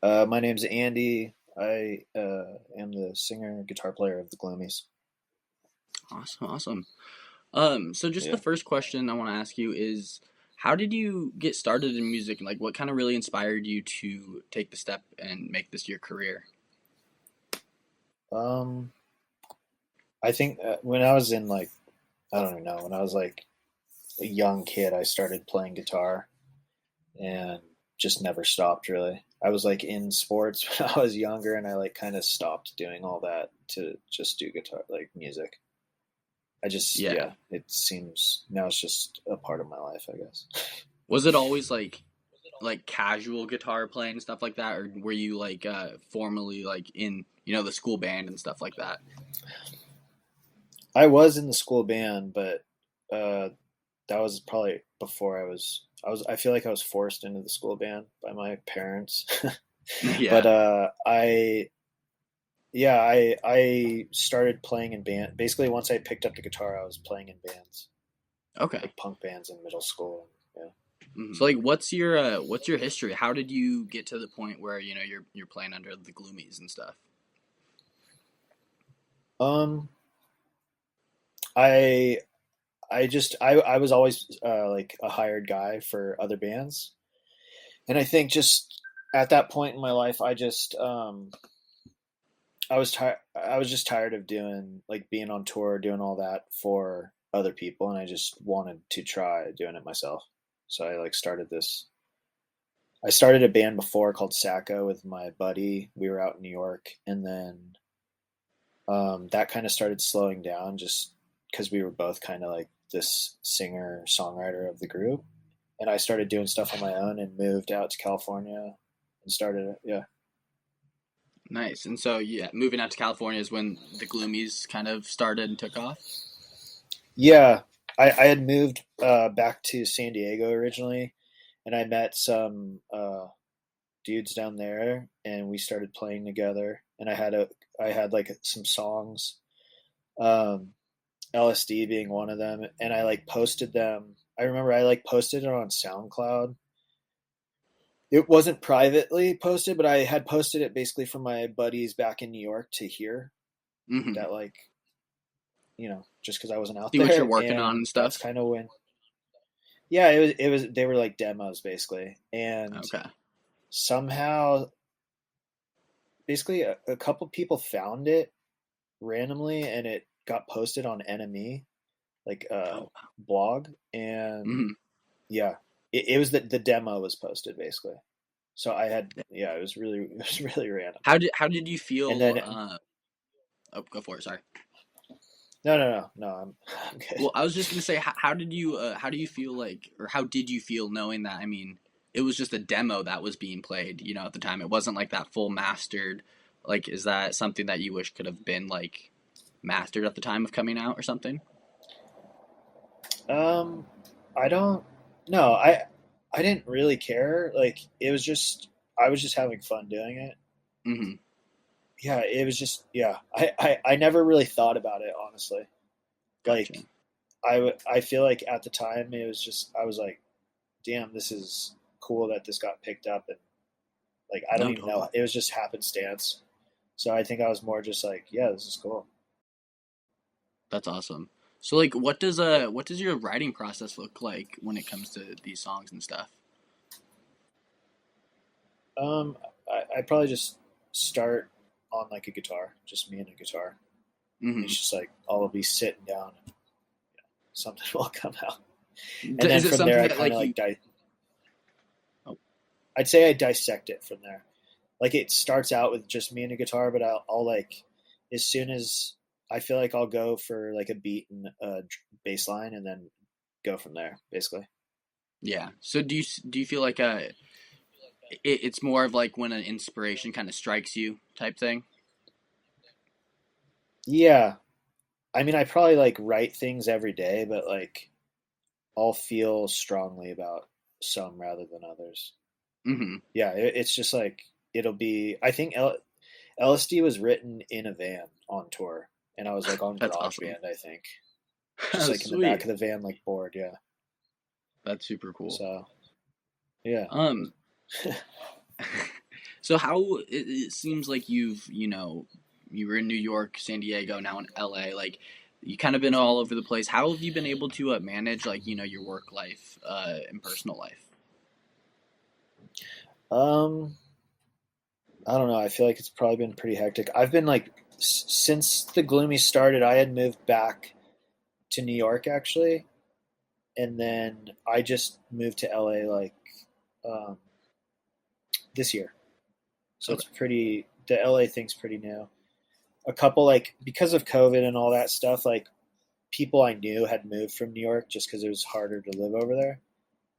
My name's Andy. I am the singer and guitar player of the Gloomies. Awesome, awesome. So just the Yeah. first question I want to ask you is, how did you get started in music, and like what kind of really inspired you to take the step and make this your career? Um, I think when I was in I don't even know, when I was like a young kid, I started playing guitar and just never stopped really. I was like in sports when I was younger, and I like kind of stopped doing all that to just do guitar, like music. Yeah. Yeah, it seems now it's just a part of my life, I guess. Was it always like casual guitar playing stuff like that, or were you like formally like in the school band and stuff like that? I was in the school band, but uh, that was probably before I feel like I was forced into the school band by my parents. But Yeah. I started playing in band. Basically, once I picked up the guitar, I was playing in bands, Okay. like punk bands in middle school. Yeah. So like, what's your history? How did you get to the point where you're playing under the Gloomies and stuff? Um, I I was always like a hired guy for other bands, and I think just at that point in my life, I was just tired of doing like being on tour, doing all that for other people, and I just wanted to try doing it myself. So I like started this. I started a band before called Sacco with my buddy. We were out in New York, and then that kind of started slowing down just because we were both kind of like this singer songwriter of the group. And I started doing stuff on my own and moved out to California and started it. Yeah. Nice. And so, yeah, moving out to California is when the Gloomies kind of started and took off. Yeah. I had moved back to San Diego originally, and I met some dudes down there, and we started playing together. And I had like some songs, um, LSD being one of them, and I like posted them. I remember I like posted it on SoundCloud. It wasn't privately posted, but I had posted it basically for my buddies back in New York to hear Mm-hmm. that, like, just because I wasn't out See what you're there. working on And and that's stuff. kind of when, yeah, they were like demos basically. And Okay. somehow, basically, a couple people found it randomly, and it got posted on NME, like Oh. blog. And Mm-hmm. yeah, it was the demo was posted basically. So I had, yeah, it was really, it was really random. How did you And feel? then, Oh, go for it. Sorry. no, I'm good. Well, I was just gonna say, how do you feel like, or how did you feel knowing that? I mean, it was just a demo that was being played, at the time. It wasn't like that full mastered. Like, is that something that you wish could have been like mastered at the time of coming out or something? Um, I don't, no, I didn't really care. Like, I was just having fun doing it. Mm-hmm. Yeah, it was just, yeah, I never really thought about it, honestly. Gotcha. Like, I feel like at the time it was just, I was like, damn, this is cool that this got picked up. And like, I don't No, even know. totally. It was just happenstance. So I think I was more just like, yeah, this is cool. That's awesome. So like what does your writing process look like when it comes to these songs and stuff? Um, I probably just start on like a guitar, just me and a guitar. Mm-hmm. It's just like I'll be sitting down and something will come out. And then Is it from there, something I that kind like of you like oh, I'd say I dissect it from there. Like it starts out with just me and a guitar, but I'll like as soon as I feel like I'll go for like a beat and a bass line, and then go from there, basically. yeah. So do you feel like it's more of like when an inspiration kind of strikes you type thing? Yeah, I mean, I probably like write things every day, but like I'll feel strongly about some rather than others. Mm-hmm. Yeah, it's just like it'll be. I think LSD was written in a van on tour, and I was like on That's awesome. GarageBand, I think, just like in the back Sweet. of the van, like bored. Yeah. That's super cool. So yeah. Um So how it seems like you were in New York, San Diego, now in LA. Like you kind of been all over the place. How have you been able to manage like your work life and personal life? Um, I don't know. I feel like it's probably been pretty hectic. I've been like since the Gloomies started, I had moved back to New York actually, and then I just moved to LA like um, this year. So it's Okay. pretty. The LA thing's pretty new. A couple like because of COVID and all that stuff, like people I knew had moved from New York just because it was harder to live over there,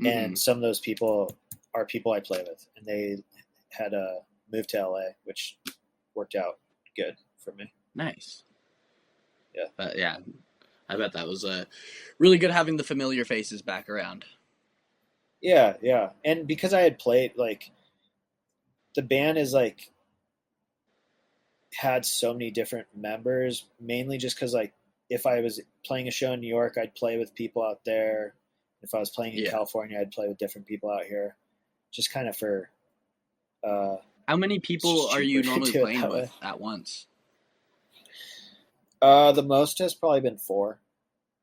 Mm-hmm. and some of those people are people I play with, and they had moved to LA, which worked out good for me. Nice. Yeah, Yeah, I bet that was really good having the familiar faces back around. yeah, yeah. And because I had played, like the band is like had so many different members, mainly just because like if I was playing a show in New York, I'd play with people out there. If I was playing in Yeah. California, I'd play with different people out here. Just kind of for uh, How many it's people just are cheaper you to normally do it playing that way. with at once? The most has probably been four.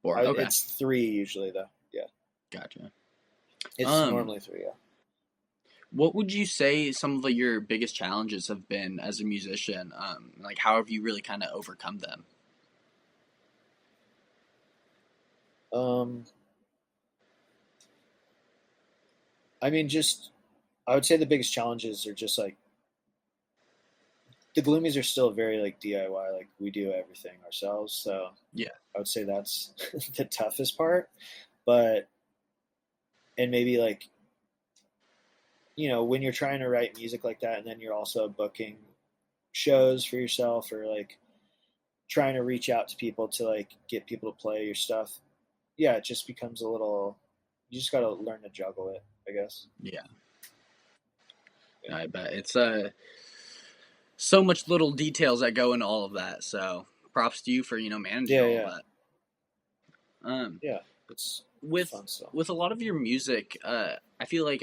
Or okay, It's three usually though. Yeah, gotcha. it's Um, normally three. Yeah. what would you say some of your biggest challenges have been as a musician? Like how have you really kind of overcome them? Um, I mean, just I would say the biggest challenges are just like the Gloomies are still very like DIY. Like we do everything ourselves, so Yeah. I would say that's the toughest part. But and maybe like when you're trying to write music like that, and then you're also booking shows for yourself or like trying to reach out to people to like get people to play your stuff. Yeah, it just becomes a little. You just got to learn to juggle it, I guess. Yeah, Yeah, I bet it's so much little details that go into all of that. So props to you for managing yeah, all of yeah, that. Um, yeah. It's with fun still. with a lot of your music, I feel like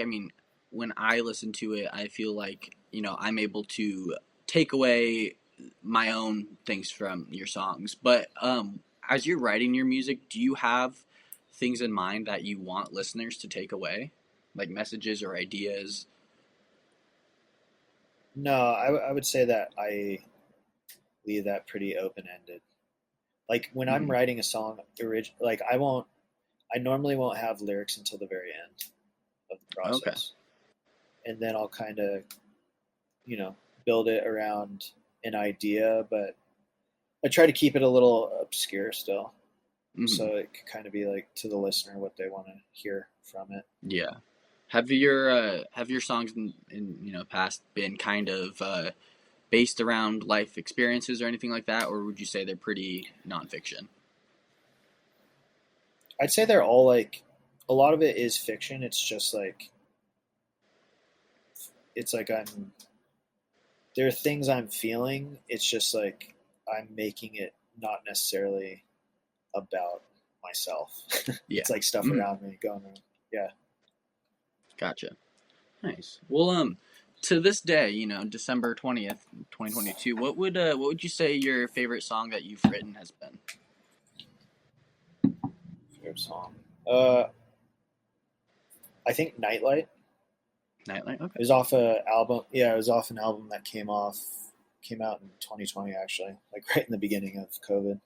when I listen to it, I feel like I'm able to take away my own things from your songs. But as you're writing your music, do you have things in mind that you want listeners to take away, like messages or ideas? No, I would say that I leave that pretty open ended. Like when I'm Mm-hmm. writing a song, like I normally won't have lyrics until the very end of the Okay, process, and then I'll kind of you know build it around an idea, but I try to keep it a little obscure still, mm-hmm. so it can kind of be like to the listener what they want to hear from it. Yeah. Have your songs in past been kind of based around life experiences or anything like that, or would you say they're pretty nonfiction? I'd say they're all like a lot of it is fiction. It's like there are things I'm feeling. It's just like I'm making it not necessarily about myself. Yeah. It's like stuff Mm, around me going on. Yeah. gotcha. Nice. Well, to this day, December 20th, 2022, what would you say your favorite song that you've written has been? Favorite song. Uh, I think Nightlight. Nightlight. Okay. It was off a album. Yeah, it was off an album that came out in 2020 actually, like right in the beginning of COVID.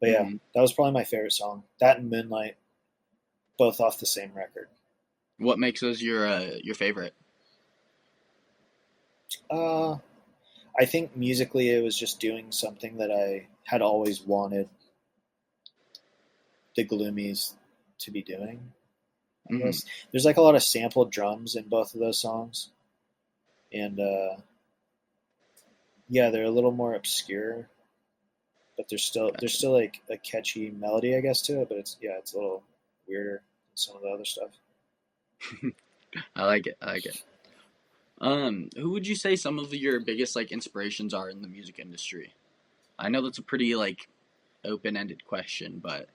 But yeah, Hmm. that was probably my favorite song. That and Moonlight, both off the same record. What makes those your favorite? Uh, I think musically it was just doing something that I had always wanted the Gloomies to be doing. I Hmm. guess there's like a lot of sampled drums in both of those songs, and yeah, they're a little more obscure, but there's Gotcha. still like a catchy melody, I guess, to it. But it's a little weirder than some of the other stuff. I like it. I like it. Who would you say some of your biggest like inspirations are in the music industry? I know that's a pretty like open-ended question, but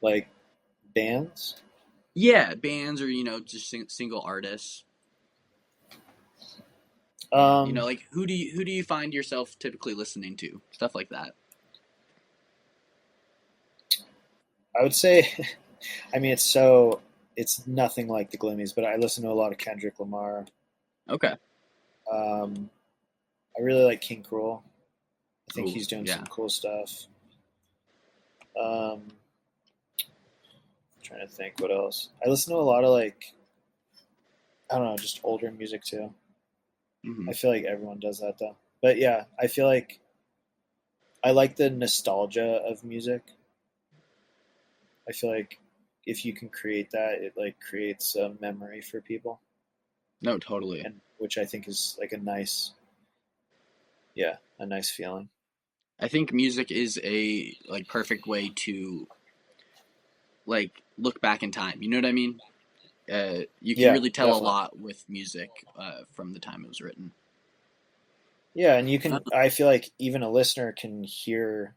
Like bands. yeah, bands or just single artists. You know, Um, like who do you find yourself typically listening to? Stuff like that. I would say, I mean, it's nothing like the Gloomies, but I listen to a lot of Kendrick Lamar. Okay. Um, I really like King Cruel. I think Oh he's doing yeah. some cool stuff. I'm trying to think what else. I listen to a lot of like, I don't know, just older music too. Hmm. I feel like everyone does that though. But yeah, I feel like I like the nostalgia of music. I feel like if you can create that, it like creates a memory for people, No, totally. and which I think is like a nice, yeah, a nice feeling. I think music is a like perfect way to like look back in time. You know what I mean? You can Yeah, really tell a definitely. lot with music from the time it was written. Yeah, and you Uh, can. I feel like even a listener can hear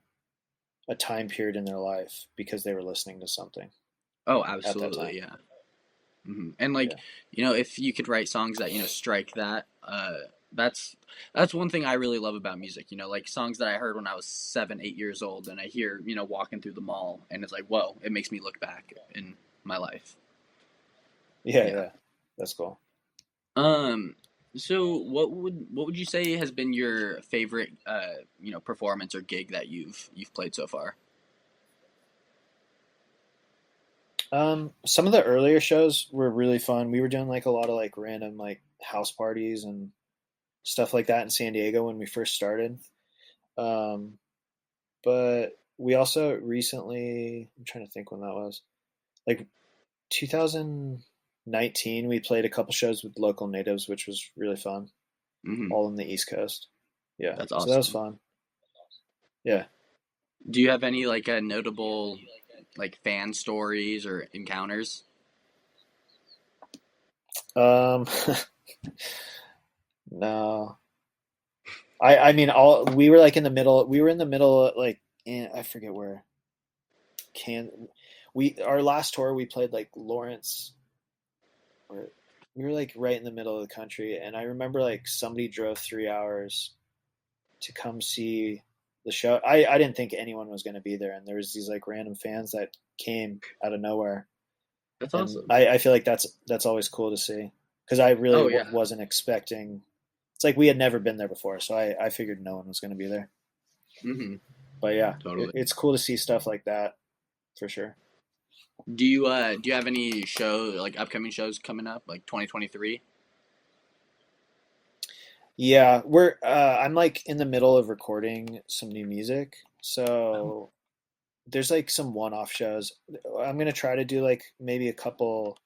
a time period in their life because they were listening to something oh, at that time. absolutely, yeah. And like, Yeah, you know, if you could write songs that strike that, that's that's one thing I really love about music. You know, like songs that I heard when I was 7, 8 years old, and I hear walking through the mall, and it's like, whoa, it makes me look back in my life. yeah, Yeah. yeah. That's cool. Um. So, what would you say has been your favorite, performance or gig that you've played so far? Some of the earlier shows were really fun. We were doing like a lot of like random like house parties and stuff like that in San Diego when we first started. Um, but we also recently, I'm trying to think when that was, like 2019, we played a couple shows with local natives, which was really fun, Hmm. all in the East Coast. Yeah, That's so that was awesome. fun. Yeah. Do you have any like notable like fan stories or encounters? Um, no, I mean, all we were like in the middle. We were in the middle, like I forget where. Can we our last tour we played like Lawrence, or we were like right in the middle of the country, and I remember like somebody drove 3 hours to come see the show. I didn't think anyone was going to be there, and there was these like random fans that came out of nowhere, That's and awesome. I feel like that's always cool to see because I really Oh yeah. wasn't expecting. It's like we had never been there before, so I figured no one was going to be there. Hmm. But yeah, Totally. it's cool to see stuff like that for sure. Do you have any like upcoming shows coming up like 2023? Yeah, I'm like in the middle of recording some new music. Oh, So there's like some one-off shows. I'm going to try to do like maybe a couple,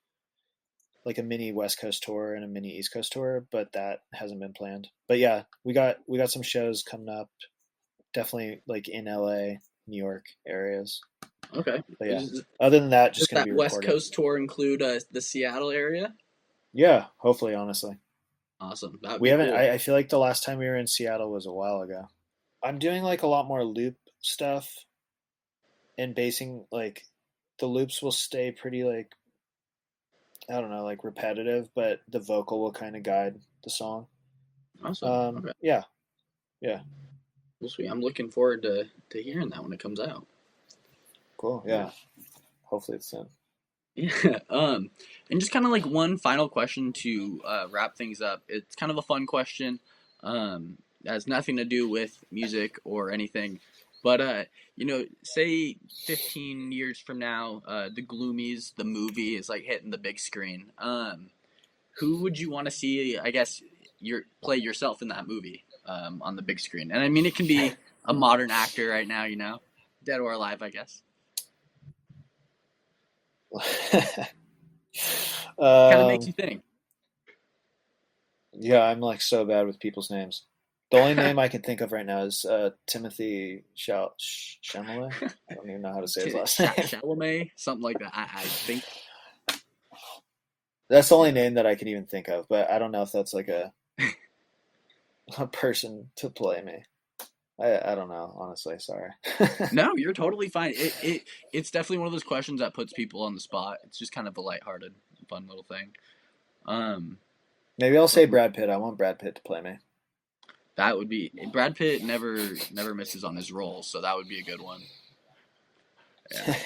like a mini West Coast tour and a mini East Coast tour, but that hasn't been planned. But yeah, we got some shows coming up, definitely like in LA, New York areas. okay. But yeah, Does other than that, just going to that be West recording. Coast tour include the Seattle area? Yeah, hopefully, honestly. Awesome. That would We be haven't cool. I feel like the last time we were in Seattle was a while ago. I'm doing like a lot more loop stuff and basing like the loops will stay pretty like, I don't know, like repetitive, but the vocal will kind of guide the song. Awesome. Okay. Yeah, yeah, Well, sweet. I'm looking forward to hearing that when it comes out. cool. Yeah. Yeah, hopefully it's soon. Yeah. And just kind of like one final question to wrap things up. It's kind of a fun question. It has nothing to do with music or anything, but say 15 years from now, the Gloomies, the movie, is like hitting the big screen. Who would you want to see? I guess play yourself in that movie on the big screen, and I mean it can be a modern actor right now, dead or alive, I guess. Kind of makes um, you think. yeah, I'm like so bad with people's names. The only name I can think of right now is Timothy Chalamet. I don't even know how to say his last name. Chalamet, something like that. I think. That's the only Yeah. name that I can even think of, but I don't know if that's like a person to play me. I don't know, honestly. Sorry. No, you're totally fine. It's definitely one of those questions that puts people on the spot. It's just kind of a lighthearted, fun little thing. Um, Maybe I'll say But Brad Pitt. I want Brad Pitt to play me. that would be Brad Pitt never misses on his roles, so that would be a good one. Yeah.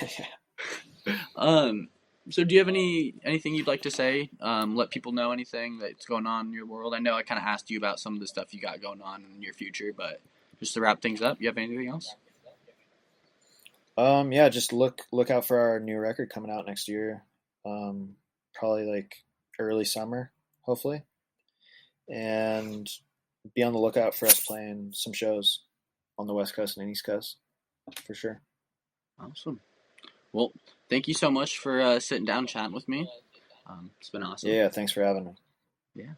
Um. So, do you have anything you'd like to say? Let people know anything that's going on in your world. I know I kind of asked you about some of the stuff you got going on in your future, but just to wrap things up, you have anything else? Yeah, just look out for our new record coming out next year. Probably like early summer, hopefully, and be on the lookout for us playing some shows on the West Coast and East Coast for sure. Awesome. Well, thank you so much for sitting down and chatting with me. It's been awesome. Yeah, thanks for having me. Yeah.